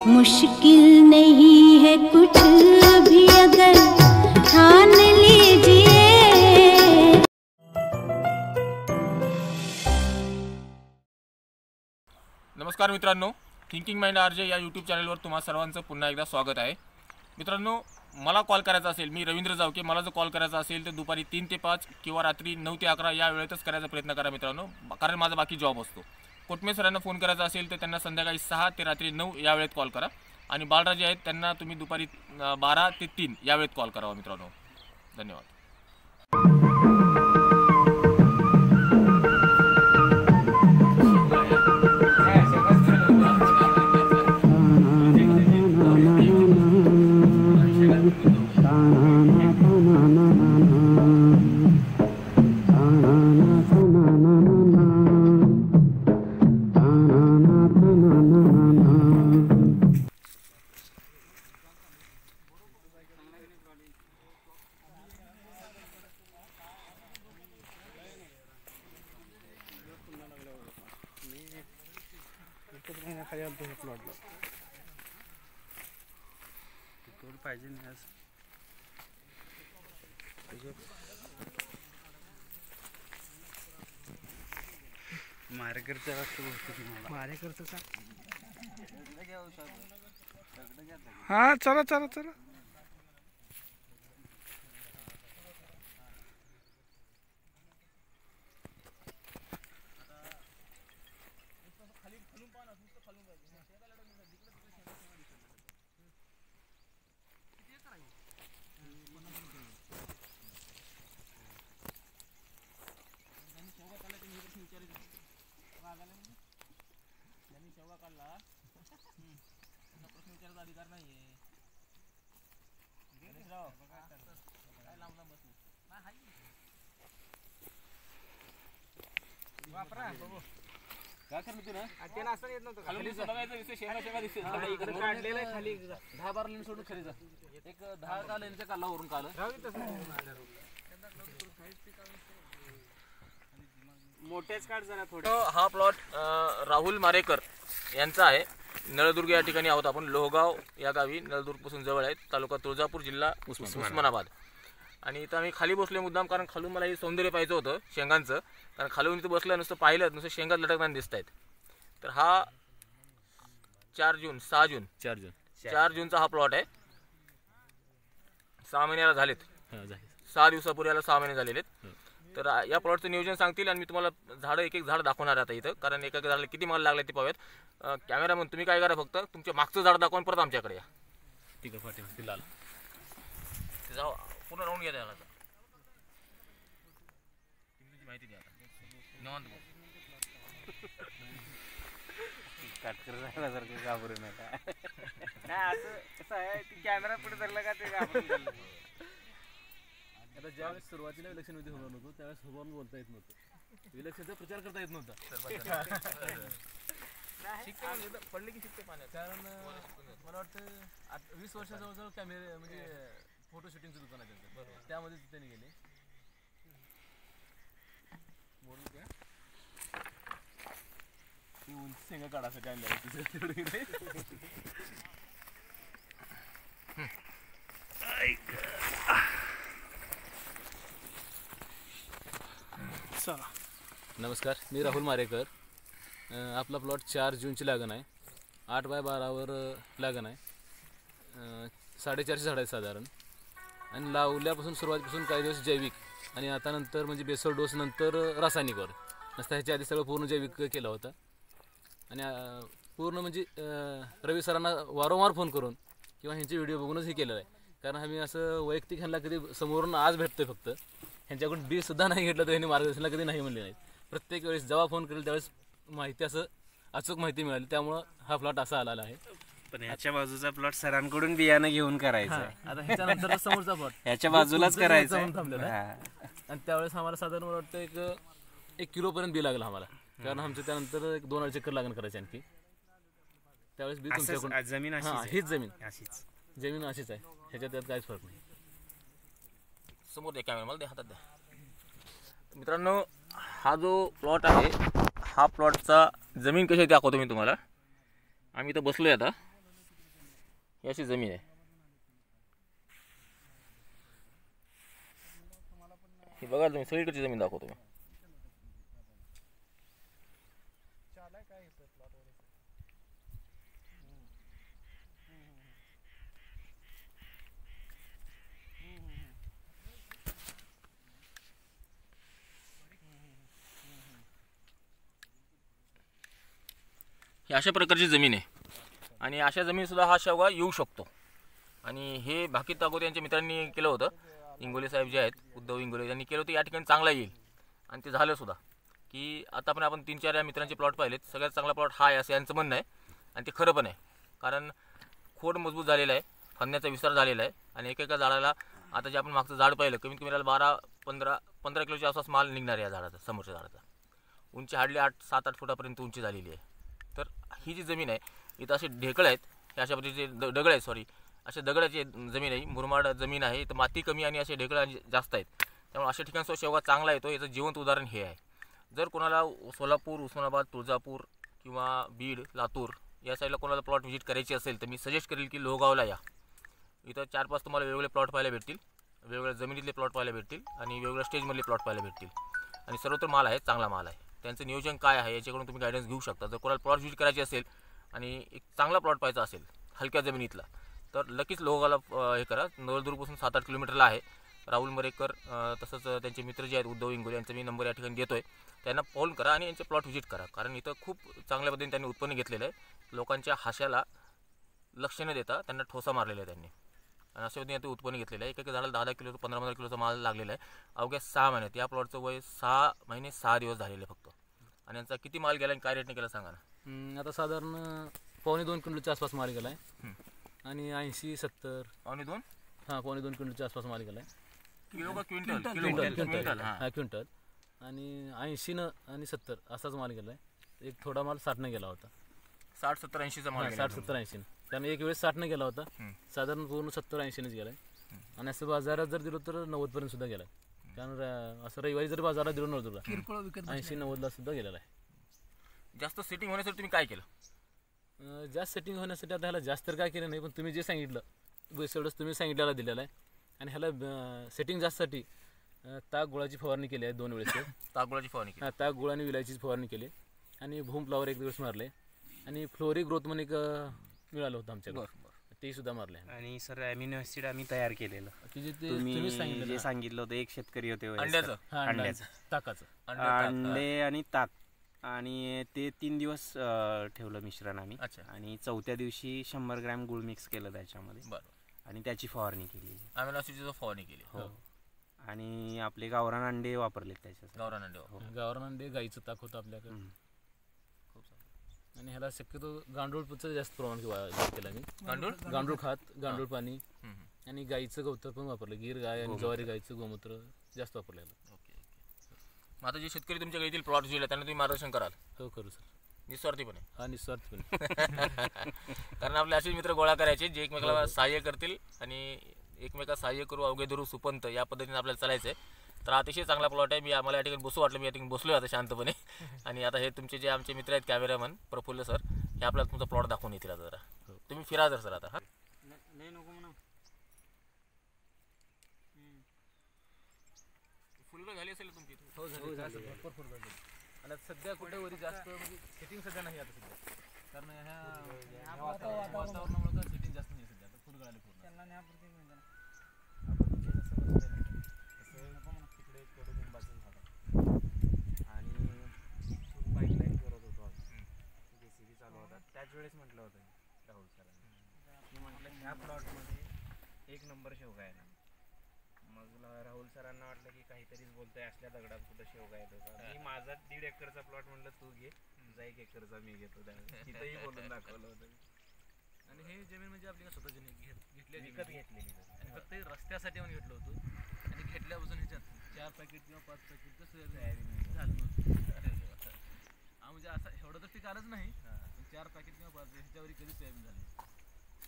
मुश्किल नहीं है कुछ भी अगर ठान लीजिए। नमस्कार मित्रांनो, थिंकिंग माइंड आरजे या यूट्यूब चॅनलवर तुम्हा सर्वांचं पुन्हा एकदा स्वागत आहे। मित्रांनो, मला कॉल करायचा असेल, मी रवींद्र जावके, मला जर कॉल करायचा असेल तर दुपारी 3 ते 5 किंवा रात्री 9 ते 11 या वेळेतच करायचा प्रयत्न करा मित्रांनो, कारण माझा बाकी जॉब असतो। कोटमे सरांना फोन करायचा असेल तर त्यांना संध्याकाळी 6 ते रात्री 9 या वेळेत कॉल करा आणि बाळराजे आहेत त्यांना तुम्ही दुपारी 12 ते 3 या वेळेत कॉल करावा मित्रांनो। धन्यवाद। पाहिजे नाही मारेकरचा मारेकरचा हा चला चला चला अधिकार नाहीये वापरा बघू काय कर मित्र ते नाचता येत नव्हतं खाली बघायचं विषय शेंगा शेंगा दिसते इकडे काढलेलं आहे खाली 10-12 लाईन सोडून खरीचा एक 10 का लाईनच्या काला वरून काल मोठेच काढ जरा थोडे। हा प्लॉट राहुल मारेकर यांचा आहे। नळदुर्ग या ठिकाणी आहोत आपण, लोहगाव या गावी, नळदुर्ग पासून जवळ आहे, तालुका तुळजापूर, जिल्हा उस्मानाबाद। आणि इथं आम्ही खाली बसलोय मुद्दाम, कारण खालून मला हे सौंदर्य पाहिजे होतं शेंगांचं, कारण खालून इथं बसलं नुसतं पाहिलं नुसतं शेंगात लटकताना दिसत आहेत। तर हा 4 जूनचा हा प्लॉट आहे। 6 महिन्याला झालेत, 6 दिवसापूर्वी याला 6 महिने झालेले आहेत। तर या प्लॉटचं नियोजन सांगतील आणि मी तुम्हाला झाडं एक एक झाड दाखवणार आता इथं, कारण एका झाडाला किती माल लागला ते पाहूयात। कॅमेरामन तुम्ही काय करा, फक्त तुमच्या मागचं झाड दाखवून परत आमच्याकडे या। ठीक आहे, पाठी लाल जाऊ पूर्ण राऊंड घ्या त्याला, माहिती द्या निवांत काटकर झाल्यासारखं घाबरू नका। नाही असं कसं आहे, ती कॅमेरा पुढे धरला का ते घाबरून आता ज्यावेळेस सुरुवातीला इलेक्शन मध्ये होणार होतो त्यावेळेस सोबत बोलता येत नव्हतं, इलेक्शनचा प्रचार करता येत नव्हता। पडले की शिकते पाण्यात, कारण मला वाटतं 20 वर्ष जवळजवळ कॅमेरे म्हणजे फोटो शूटिंगचं दुकान आहे त्यांचं, त्यामध्ये त्यांनी गेले बोलू त्या ती उंच शेंगा काढायसाठी आणल्या नमस्कार, मी राहुल मारेकर। आपला प्लॉट 4 जूनची लागण आहे, 8x12 लागण आहे, 450 झाड आहे साधारण। आणि लावल्यापासून सुरुवातीपासून काही दिवस जैविक आणि आता नंतर म्हणजे बेसर डोस नंतर रासायनिकवर नसता, ह्याच्या आधी सगळं पूर्ण जैविक केला होता। आणि पूर्ण म्हणजे रवी सरांना वारंवार फोन करून किंवा ह्यांचे व्हिडिओ बघूनच हे केलेलं आहे, कारण आम्ही असं वैयक्तिक ह्यांना कधी समोरून आज भेटतोय, फक्त ह्यांच्याकडून बी सुद्धा नाही घेतलं तर ह्यांनी मार्गदर्शनाला कधी नाही म्हणले नाहीत। प्रत्येक वेळेस जेव्हा फोन करेल त्यावेळेस माहिती असं अचूक माहिती मिळाली, त्यामुळं हा प्लॉट असा आलेला आहे। पण ह्याच्या बाजूचा प्लॉट सरांकडून बियाणं घेऊन करायचं, आता ह्याच्यानंतर समोरचा प्लॉट ह्याच्या बाजूलाच करायचं आणि त्यावेळेस आम्हाला साधारण मला वाटतं 1 किलोपर्यंत बी लागलं आम्हाला, कारण आमचं त्यानंतर 2-2.5 चक्कर लागण करायची आणखी। त्यावेळेस बी तुमच्याकडून जमीन हीच जमीन अशीच जमीन अशीच आहे, ह्याच्यात त्यात काहीच फरक नाही। समोर द्या कॅमेरा, मला द्या हातात द्या। मित्रांनो, हा जो प्लॉट आहे, हा प्लॉटचा जमीन कशी आहे दाखवतो मी तुम्हाला। आम्ही इथं बसलोय आता, ही अशी जमीन आहे. ही बघा तुम्ही, सगळीकडची जमीन दाखवतो मी. ही अशा प्रकारची जमीन आहे आणि अशा जमीनसुद्धा हा शेवगा येऊ शकतो. आणि हे भाकीत ताकूत यांच्या मित्रांनी केलं होतं, इंगोले साहेब जे आहेत, उद्धव इंगोले, यांनी केलं होतं या ठिकाणी चांगला येईल आणि ते झालं सुद्धा. की आता पण आपण 3-4 या मित्रांचे प्लॉट पाहिलेत, सगळ्यात चांगला प्लॉट हा आहे असं यांचं म्हणणं आहे आणि ते खरं पण आहे. कारण खोड मजबूत झालेला आहे, फांद्याचा विस्तार झालेला आहे आणि एकेका झाडाला, आता जे आपण मागचं झाड पाहिलं, कमीत कमी 12-15 किलोच्या आसपास माल निघणार आहे या झाडाचा, समोरच्या झाडाचा. उंची हार्डली 7-8 फुटापर्यंत उंची झालेली आहे. तर ही जी जमीन आहे, इथं असे ढेकळ आहेत, हे अशा पद्धतीचे दगड आहेत, सॉरी अशा दगडाची जमीन आहे, मुरमाड जमीन आहे, तर माती कमी आणि असे ढेकळ जास्त आहेत. त्यामुळे अशा ठिकाणचा शेवगा चांगला येतो. याचं जिवंत उदाहरण हे आहे. जर कोणाला सोलापूर, उस्मानाबाद, तुळजापूर किंवा बीड, लातूर या साईडला कोणाला प्लॉट व्हिजिट करायची असेल तर मी सजेस्ट करेल की लोहगावला या. इथं 4-5 तुम्हाला वेगवेगळे प्लॉट पाहायला भेटतील, वेगवेगळ्या जमिनीतले प्लॉट पाहायला भेटतील आणि वेगवेगळ्या स्टेजमधले प्लॉट पाहायला भेटतील आणि सर्वत्र माल आहे, चांगला माल आहे. त्यांचं नियोजन काय आहे याच्याकडून तुम्ही गायडन्स घेऊ शकता. जर कोणाला प्लॉट व्हिजिट करायची असेल आणि एक चांगला प्लॉट पाहायचा असेल हलक्या जमिनीतला, तर नक्कीच लोहगावला हे करा. नवलदुर्गपासून 7-8 किलोमीटरला आहे. राहुल मरेकर तसंच त्यांचे मित्र जे आहेत उद्धव इंगोले, यांचा मी नंबर या ठिकाणी देतो आहे. त्यांना फोन करा आणि यांचे प्लॉट व्हिजिट करा. कारण इथं खूप चांगल्या पद्धतीने त्यांनी उत्पन्न घेतलेलं आहे. लोकांच्या हाशाला लक्ष न देता त्यांना ठोसा मारलेला आहे त्यांनी आणि अशा पद्धतीने ते उत्पन्न घेतलेलं आहे. एक झाडाला 10-10 किलो 15-15 किलोचा माल लागलेला आहे अवघ्या 6 महिन्यात. या प्लॉटचं वय 6 महिने 6 दिवस झालेले फक्त. आणि यांचा किती माल गेला आणि काय रेटने केला सांगा ना. आता साधारण 1.25 क्विंटलच्या आसपास माल गेला आहे आणि 80-70 2 हां 1.25 क्विंटलच्या आसपास माल गेला आहे. किलो का क्विंटल? क्विंटल हां क्विंटल. आणि 80 आणि 70 असाच माल गेला आहे. एक थोडा माल 60 गेला होता. 60-70-80चा माल गेला. 60-70-80 कारण एक वेळेस 60 गेला होता. साधारण पूर्ण 70-80नेच गेला आहे. आणि असं बाजारात जर दिलं तर 90पर्यंत सुद्धा गेला आहे. कारण असं रविवारी जर बाजारात दिलं नव्हतं 80-90ला सुद्धा गेलेला आहे. जास्त सेटिंग होण्यासाठी तुम्ही काय केलं? जास्त सेटिंग होण्यासाठी आता ह्याला जास्त तर काय केलं नाही, पण तुम्ही जे सांगितलं बस एवढंच तुम्ही सांगितलेला दिलेला आहे. आणि ह्याला सेटिंग जास्तसाठी ताक गुळाची फवारणी केली आहे 2 वेळेस. ताक गुळाची फवारणी केली? हां ताक गुळ आणि विलायचीची फवारणी केली आणि भूम फ्लॉवर 1 दिवस मारले आणि फ्लोरी ग्रोथ म्हणून एक मिळालं होतं आमच्याकडे, ते सुद्धा मारले. आणि सर अॅमिनो ॲसिड आम्ही तयार केलेलं. की जे तुम्ही जे सांगितलं होतं, एक शेतकरी होते अंड्याचं ताकाचं अंडे आणि ताक, आणि ते 3 दिवस ठेवलं मिश्रण आम्ही. आणि 4थ्या दिवशी 100 ग्रॅम गुळ मिक्स केलं त्याच्यामध्ये. बरं. आणि त्याची फवारणी केली. अॅमिनो ॲसिडची फवारणी केली. हो. आणि आपले गावरान अंडे वापरले त्याच्यात. गावरान अंडे. गावरान अंडे, गाईचं ताक होतं आपल्याकडे. आणि ह्याला शक्यतो गांडूळचं जास्त प्रमाण केलं मी. गांडूळ खात, गांडूळ पाणी आणि गाईचं गवतर पण वापरलं. गीर गाय आणि ज्वारी गाईचं गोमूत्र जास्त वापरलेलं. मग आता जे शेतकरी तुमच्या गाडीतील प्लॉट दिले त्यांना तुम्ही मार्गदर्शन कराल? हो करू सर, निस्वार्थीपणे. हा निस्वार्थीपणे. कारण आपले असेच मित्र गोळा करायचे जे एकमेकाला सहाय्य करतील आणि एकमेका सहाय्य करू अवघे धरू सुपंत, या पद्धतीने आपल्याला चालायचं आहे. तर अतिशय चांगला प्लॉट आहे. मला या ठिकाणी बसू वाटलं, मी या ठिकाणी बसलो आता शांतपणे. आणि आता हे तुमचे जे आमचे मित्र आहेत कॅमेरामन प्रफुल्ल सर, हे आपल्याला तुमचा प्लॉट दाखवून येतील. आता जरा तुम्ही फिरा जर सर आता. हा फुलगळ झाली असेल तुमची? हो झाली, भरपूर फुलगळ झाली. आणि सध्या कुठे वरी जास्त म्हणजे सेटिंग सध्या नाही आता सध्या, कारण ह्या वातावरणामुळे सेटिंग जास्त नाही सध्या. आता फुलगळ आले पूर्ण. तिकडे कडुलिंबाचं झाड आणि फुल पाईपलाईन करत होतो आम्ही. JCB चालू होता त्याच वेळेस म्हटलं होतं राहुल सरांनी, म्हटलं ह्या प्लॉटमध्ये 1 नंबर शेवगा आहे ना. मग राहुल सरांना वाटलं की काहीतरीच बोलतोय, असल्या दगडात कुठं शेवगा येतो का. मी माझा 1.5 एकरचा प्लॉट म्हटलं तू घे, तुझा 1 एकरचा मी घेतो. तिथंही बोलून दाखवलं होतं. आणि हे जमीन म्हणजे आपली स्वतःची घेतली, विकत घेतलेली. आणि फक्त रस्त्यासाठी म्हणून घेतलं होतं. आणि घेतल्यापासून ह्याच्यात 4 पॅकेट किंवा 5 पॅकेट सोयाबीन झालं नव्हतं. म्हणजे असं एवढं तर पीक आलंच नाही, पण 4 पॅकेट किंवा 5 ह्याच्यावर कधी सोयाबीन झाली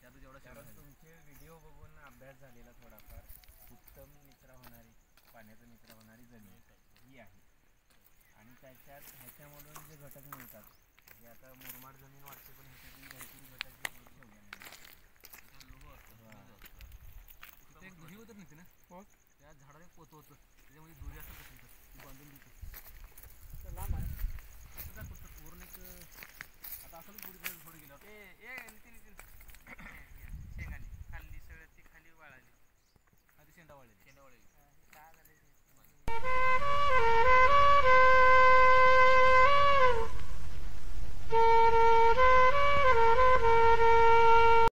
त्यात जेवढा. तुमचे व्हिडिओ बघून अभ्यास झालेला थोडाफार. उत्तम निचरा होणारी, पाण्याचा निचरा होणारी जमीन ही आहे. आणि त्याच्यात ह्याच्यामधून जे घटक मिळतात, हे आता मुरमाड जमीन वाटते पण ह्याच्यातून भरपूर घटक त्याच्यामध्ये दोरी असं